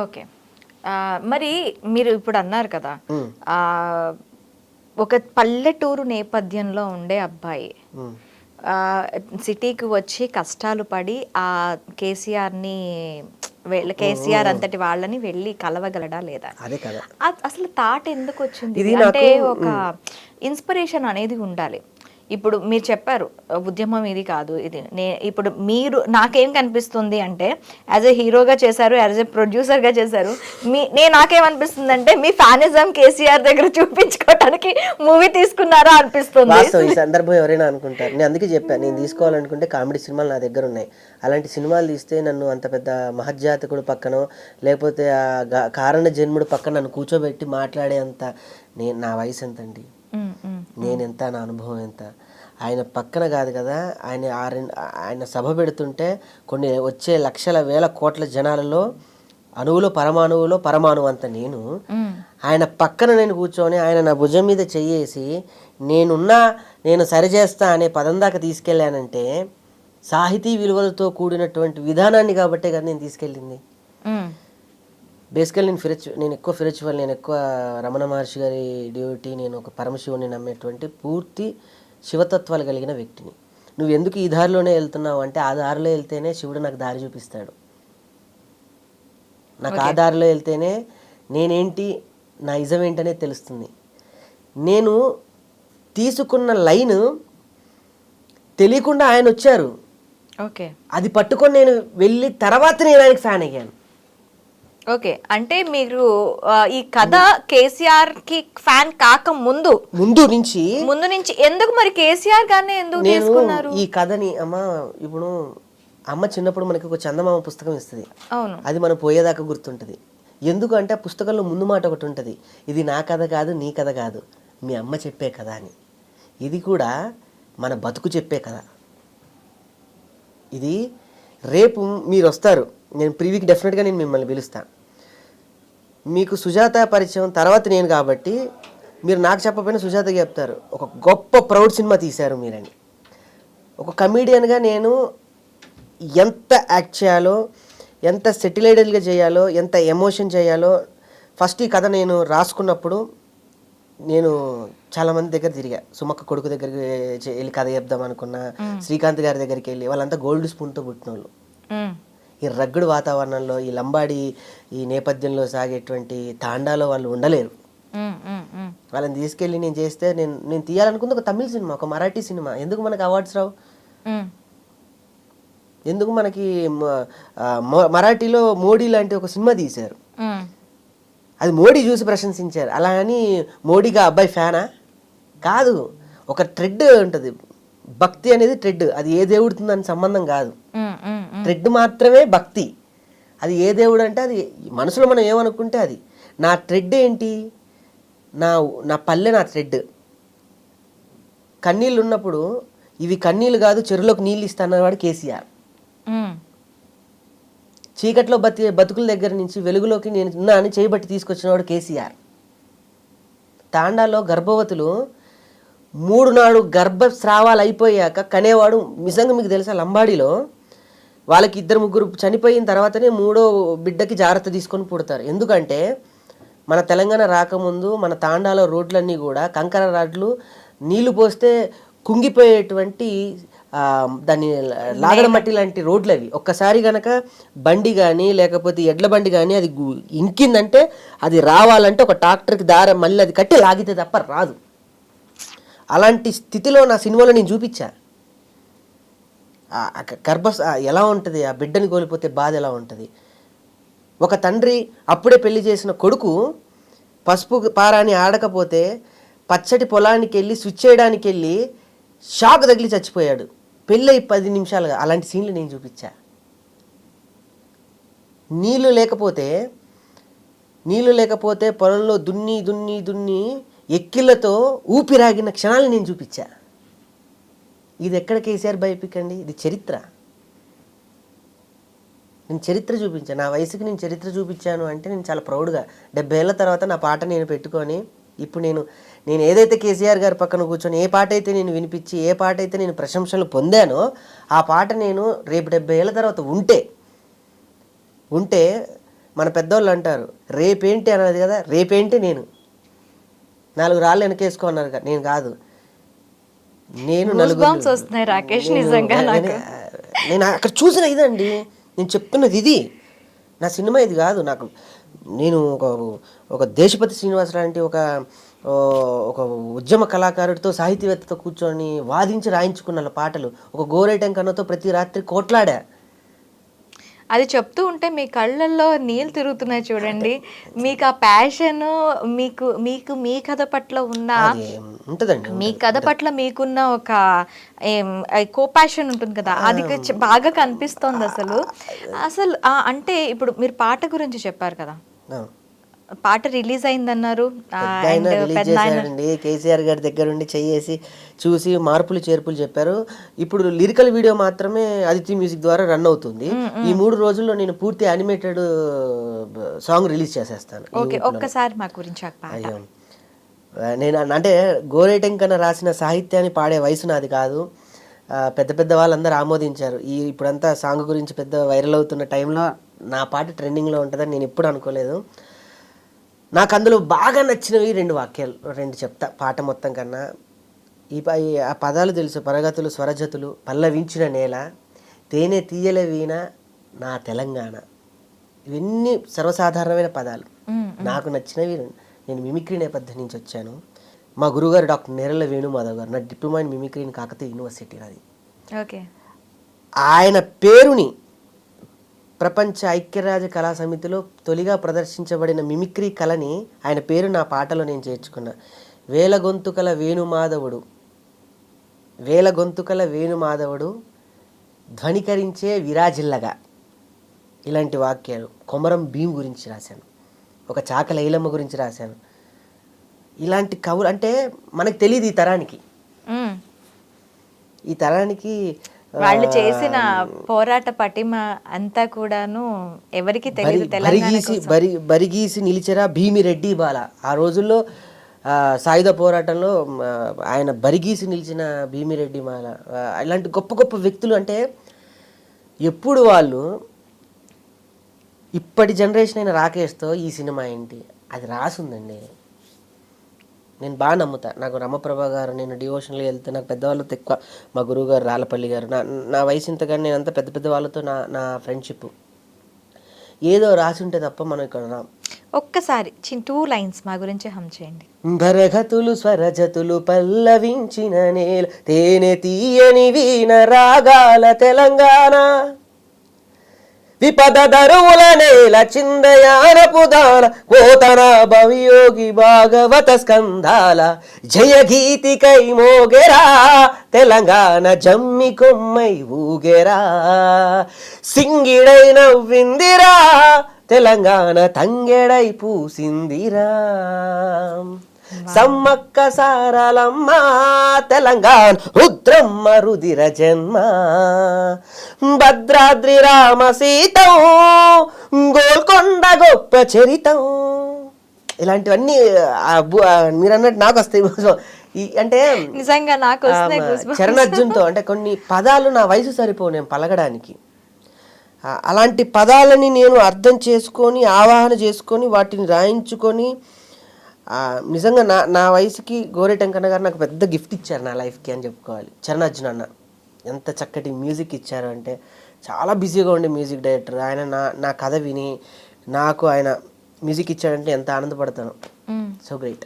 Okay. మరి మీరు ఇప్పుడు అన్నారు కదా! ఒక పల్లెటూరు నేపథ్యంలో ఉండే అబ్బాయి సిటీకి వచ్చి కష్టాలు పడి కేసీఆర్‌ని కేసీఆర్ అంతటి వాళ్ళని వెళ్ళి కలవగలడా లేదా? అదే కదా. అసలు థాట్ ఎందుకొచ్చింది? ఇది అంటే నాకు ఒక ఇన్స్పిరేషన్ అనేది ఉండాలి. ఇప్పుడు మీరు చెప్పారు ఉద్యమం ఇది కాదు ఇది ఇప్పుడు మీరు నాకేం కనిపిస్తుంది అంటే యాజ్ ఎ హీరోగా చేశారు, యాజ్ ఎ ప్రొడ్యూసర్గా చేశారు. నాకేమనిపిస్తుంది అంటే మీ ఫ్యానిజం కేసీఆర్ దగ్గర చూపించుకోవడానికి మూవీ తీసుకున్నారా అనిపిస్తుంది. ఈ సందర్భం ఎవరైనా అనుకుంటారు. నేను అందుకే చెప్పాను, నేను తీసుకోవాలనుకుంటే కామెడీ సినిమాలు నా దగ్గర ఉన్నాయి. అలాంటి సినిమాలు తీస్తే నన్ను అంత పెద్ద మహజ్జాతకుడు పక్కనో లేకపోతే కారణ జన్ముడు పక్కన నన్ను కూర్చోబెట్టి మాట్లాడే అంత నా వయసు ఎంతండి, నేనెంత, నా అనుభవం ఎంత. ఆయన పక్కన కాదు కదా, ఆయన సభ పెడుతుంటే కొన్ని వచ్చే లక్షల వేల కోట్ల జనాలలో అణువులో పరమాణువు అంత ఆయన పక్కన నేను కూర్చొని ఆయన నా భుజం మీద చెయ్యేసి నేను సరిచేస్తా అనే పదం దాకా తీసుకెళ్ళానంటే సాహితీ విలువలతో కూడినటువంటి విధానాన్ని కాబట్టే కదా నేను తీసుకెళ్ళింది. బేసికల్ నేను ఎక్కువ స్పిరిచువల్, నేను ఎక్కువ రమణ మహర్షి గారి డ్యూటీ, నేను ఒక పరమశివుని నమ్మేటువంటి పూర్తి శివతత్వాలు కలిగిన వ్యక్తిని. నువ్వు ఎందుకు ఈ దారిలోనే వెళ్తున్నావు అంటే ఆ దారిలో వెళ్తేనే శివుడు నాకు దారి చూపిస్తాడు. నాకు ఆ దారిలో వెళ్తేనే నేనేంటి, నా ఇజం ఏంటనే తెలుస్తుంది. నేను తీసుకున్న లైన్ తెలియకుండా ఆయన వచ్చారు, అది పట్టుకొని నేను వెళ్ళి తర్వాత నేను ఆయనకి ఫ్యాన్ అయ్యాను. ఓకే, అంటే మీరు ఈ కథ కేసీఆర్ కి ఫ్యాన్ కాక ముందు నుంచి ఎందుకు మరి కేసీఆర్ గారిని ఎందుకు తీసుకున్నారు ఈ కథని? ఇప్పుడు అమ్మ చిన్నప్పుడు మనకి ఒక చందమామ పుస్తకం ఇస్తుంది, అది మనం పోయేదాకా గుర్తుంటుంది. ఎందుకంటే ఆ పుస్తకంలో ముందు మాట ఒకటి ఉంటుంది, ఇది నా కథ కాదు, నీ కథ కాదు, మీ అమ్మ చెప్పే కథ అని. ఇది కూడా మన బతుకు చెప్పే కథ. ఇది రేపు మీరు వస్తారు, నేను ప్రీవీకి డెఫినెట్గా నేను మిమ్మల్ని పిలుస్తాను. మీకు సుజాత పరిచయం తర్వాత నేను కాబట్టి మీరు నాకు చెప్పకపోయినా సుజాతకి చెప్తారు, ఒక గొప్ప ప్రౌడ్ సినిమా తీశారు మీరని. ఒక కమీడియన్గా నేను ఎంత యాక్ట్ చేయాలో, ఎంత సెటిలైడల్గా చేయాలో, ఎంత ఎమోషన్ చేయాలో ఫస్ట్ ఈ కథ నేను రాసుకున్నప్పుడు నేను చాలామంది దగ్గర తిరిగా. సుమక్క కొడుకు దగ్గరికి వెళ్ళి కథ చెప్దాం అనుకున్నా, శ్రీకాంత్ గారి దగ్గరికి వెళ్ళి, వాళ్ళంతా గోల్డ్ స్పూన్తో పుట్టిన వాళ్ళు. ఈ రగ్గుడు వాతావరణంలో, ఈ లంబాడి ఈ నేపథ్యంలో సాగేటువంటి తాండాలో వాళ్ళు ఉండలేరు. వాళ్ళని తీసుకెళ్ళి నేను చేస్తే నేను తీయాలనుకుంది ఒక తమిళ సినిమా, ఒక మరాఠీ సినిమా. ఎందుకు మనకి అవార్డ్స్ రావు? ఎందుకు మనకి మరాఠీలో మోడీ లాంటి ఒక సినిమా తీశారు, అది మోడీ చూసి ప్రశంసించారు. అలా అని మోడీగా అబ్బాయి ఫ్యానా కాదు. ఒక ట్రెడ్ ఉంటుంది, భక్తి అనేది ట్రెడ్, అది ఏ దేవుడితో దాని సంబంధం కాదు. ట్రెడ్ మాత్రమే భక్తి. అది ఏ దేవుడు అంటే అది మనసులో మనం ఏమనుకుంటే అది. నా ట్రెడ్ ఏంటి? నా పల్లె నా ట్రెడ్. కన్నీళ్ళు ఉన్నప్పుడు ఇవి కన్నీళ్ళు కాదు, చెరువులోకి నీళ్ళు ఇస్తానన్నవాడు కేసీఆర్. చీకట్లో బతుకుల దగ్గర నుంచి వెలుగులోకి నేను ఉన్నా అని చేయబట్టి తీసుకొచ్చినవాడు కేసీఆర్. తాండాలో గర్భవతులు 3 నాడు గర్భస్రావాలు అయిపోయాక కనేవాడు. నిజంగా మీకు తెలుసా, లంబాడీలో వాళ్ళకి 2-3 చనిపోయిన తర్వాతనే 3వ బిడ్డకి జాగ్రత్త తీసుకొని పుడతారు. ఎందుకంటే మన తెలంగాణ రాకముందు మన తాండాలో రోడ్లన్నీ కూడా కంకర రాడ్లు, నీళ్లు పోస్తే కుంగిపోయేటువంటి దాన్ని లాగడ మట్టి లాంటి రోడ్లు అవి. ఒక్కసారి కనుక బండి కానీ లేకపోతే ఎడ్ల బండి కానీ అది ఇంకిందంటే అది రావాలంటే ఒక ట్రాక్టర్కి దారం మళ్ళీ అది కట్టి లాగితే తప్ప రాదు. అలాంటి స్థితిలో నా సినిమాలో నేను చూపించా. ఎలా ఉంటుంది, ఆ బిడ్డని కోల్పోతే బాధ ఎలా ఉంటుంది. ఒక తండ్రి అప్పుడే పెళ్లి చేసిన కొడుకు పసుపు పారాని ఆడకపోతే పచ్చటి పొలానికి వెళ్ళి స్విచ్ చేయడానికి వెళ్ళి షాక్ తగిలి చచ్చిపోయాడు పెళ్ళి 10 నిమిషాలుగా. అలాంటి సీన్లు నేను చూపించా. నీళ్లు లేకపోతే పొలంలో దున్ని ఎక్కిళ్ళతో ఊపిరాగిన క్షణాలు నేను చూపించా. ఇది ఎక్కడ కేసీఆర్ బయోపిక్ అండి, ఇది చరిత్ర. నేను చరిత్ర చూపించాను. నా వయసుకి నేను చరిత్ర చూపించాను అంటే నేను చాలా ప్రౌడ్గా 70 ఏళ్ళ తర్వాత నా పాట నేను పెట్టుకొని ఇప్పుడు నేను ఏదైతే కేసీఆర్ గారి పక్కన కూర్చొని ఏ పాట అయితే నేను వినిపించి ఏ పాట అయితే నేను ప్రశంసలు పొందానో ఆ పాట నేను రేపు 70 ఏళ్ళ తర్వాత ఉంటే మన పెద్దోళ్ళు అంటారు రేపేంటి అన్నది కదా, రేపేంటి నేను 4 రాళ్ళు వెనకేసుకో అన్నారు కదా, నేను కాదు, నేను Goosebumps వస్తున్నాయి రాకేష్ నిజంగా నాకు. నేను అక్కడ చూసిన ఇదండి, నేను చెప్తున్నది ఇది, నా సినిమా ఇది కాదు. నేను ఒక దేశపతి శ్రీనివాస్ లాంటి ఒక ఉద్యమ కళాకారుడితో సాహితీవేత్తతో కూర్చొని వాదించి రాయించుకున్న పాటలు, ఒక గోరేటం కన్నతో ప్రతి రాత్రి కోట్లాడా. అది చెప్తూ ఉంటే మీ కళ్ళల్లో నీళ్ళు తిరుగుతున్నాయి చూడండి. మీకు ఆ ప్యాషన్, మీకు మీకు మీ కథ పట్ల ఉన్న ఉంటుందండి, మీ కథ పట్ల మీకున్న ఒక కో ప్యాషన్ ఉంటుంది కదా, అది బాగా కనిపిస్తోంది అసలు. అసలు అంటే ఇప్పుడు మీరు పాట గురించి చెప్పారు కదా, పాట రిలీజ్ అయిందన్నారు. రిలీజ్ చేశారండి, కేసీఆర్ గారి దగ్గర ఉండి చేసి చూసి మార్పులు చేర్పులు చెప్పారు. ఇప్పుడు లిరికల్ వీడియో మాత్రమే అదితి మ్యూజిక్ ద్వారా రన్ అవుతుంది. ఈ 3 రోజుల్లో నేను పూర్తి యానిమేటెడ్ సాంగ్ రిలీజ్ చేసేస్తాను. ఒక్కసారి మా గురించి అయ్యో, నేను అంటే గోరేటెంకన రాసిన సాహిత్యాన్ని పాడే వయసు నాది కాదు. పెద్ద పెద్ద వాళ్ళందరూ ఆమోదించారు. ఇప్పుడంతా సాంగ్ గురించి పెద్ద వైరల్ అవుతున్న టైంలో నా పాట ట్రెండింగ్లో ఉంటుందని నేను ఎప్పుడు అనుకోలేదు. నాకు అందులో బాగా నచ్చినవి 2 వాక్యాలు, 2 చెప్తా పాట మొత్తం కన్నా. ఆ పదాలు తెలుసు: పరగతులు స్వరజతులు పల్లవించిన నేల, తేనె తీయల వీణ నా తెలంగాణ. ఇవన్నీ సర్వసాధారణమైన పదాలు, నాకు నచ్చినవి. నేను మిమిక్రీ నేపథ్యం నుంచి వచ్చాను. మా గురుగారు డాక్టర్ నేరళ్ళ వేణుమాధవ్ గారు, నా diploma in mimicry in Kakatiya university అది. ఆయన పేరుని ప్రపంచ ఐక్యరాజ్య కళా సమితిలో తొలిగా ప్రదర్శించబడిన మిమిక్రీ కళని ఆయన పేరు నా పాటలో నేను చేర్చుకున్నా. వేల గొంతుకల వేణుమాధవుడు ధ్వనికరించే విరాజిల్లగా, ఇలాంటి వాక్యాలు. కొమరం భీం గురించి రాశాను, ఒక చాకల ఐలమ్మ గురించి రాశాను. ఇలాంటి కవులు అంటే మనకు తెలియదు ఈ తరానికి వాళ్ళు చేసిన పోరాట పటిమ అంతా కూడాను ఎవరికి తెలియదు. బరిగీసి నిలిచెరా భీమిరెడ్డి బాల. ఆ రోజుల్లో సాయుధ పోరాటంలో ఆయన బరిగీసి నిలిచిన భీమిరెడ్డి బాల. ఇలాంటి గొప్ప గొప్ప వ్యక్తులు. అంటే ఎప్పుడు వాళ్ళు ఇప్పటి జనరేషన్ అయిన రాకేష్తో ఈ సినిమా ఏంటి అది రాసుందండి. నేను బాగా నమ్ముతా. నాకు రమప్రభ గారు, నేను డివోషన్లో వెళ్తే నాకు పెద్దవాళ్ళతో ఎక్కువ, మా గురువు గారు రాళ్ళపల్లి గారు, నా వయసు ఇంతగానే నేనంతా పెద్ద పెద్ద వాళ్ళతో నా ఫ్రెండ్షిప్. ఏదో రాసి ఉంటే తప్ప మనం ఇక్కడ రాం. ఒక్కసారి 2 లైన్స్ మా గురించి హమ్ చేయండి. భరగతులు స్వరజతులు పల్లవించిన నేల, తేనె తీయని వీణ రాగాల తెలంగాణ, విపద దరువుల నేల చిందయానపు దాన, కోతన భవియోగి భాగవత స్కంధాల, జయ గీతికై మోగెరా తెలంగాణ జమ్మి కొమ్మై ఊగెరా, సింగిడై నవ్విందిరా తెలంగాణ తంగెడై పూసిందిరా, సమ్మక్క సారలమ్మ తెలంగాణ రుద్రమ్మ రుదిర జన్మ, భద్రాద్రి రామ సీతం గోల్కొండ గొప్ప చరితం. ఇలాంటివన్నీ మీరు అన్నట్టు నాకు వస్తాయి. అంటే నిజంగా నాకు చరణార్జున్తో అంటే కొన్ని పదాలు నా వయసు సరిపోవు నేను పలకడానికి. అలాంటి పదాలని నేను అర్థం చేసుకొని ఆవాహన చేసుకొని వాటిని రాయించుకొని, నిజంగా నా వయసుకి గోరేటెంకన్న గారు నాకు పెద్ద గిఫ్ట్ ఇచ్చారు నా లైఫ్కి అని చెప్పుకోవాలి. చరణార్జున్ అన్న ఎంత చక్కటి మ్యూజిక్ ఇచ్చారు అంటే, చాలా బిజీగా ఉండే మ్యూజిక్ డైరెక్టర్ ఆయన. నా కథ విని నాకు ఆయన మ్యూజిక్ ఇచ్చాడంటే ఎంత ఆనందపడతాను. So great.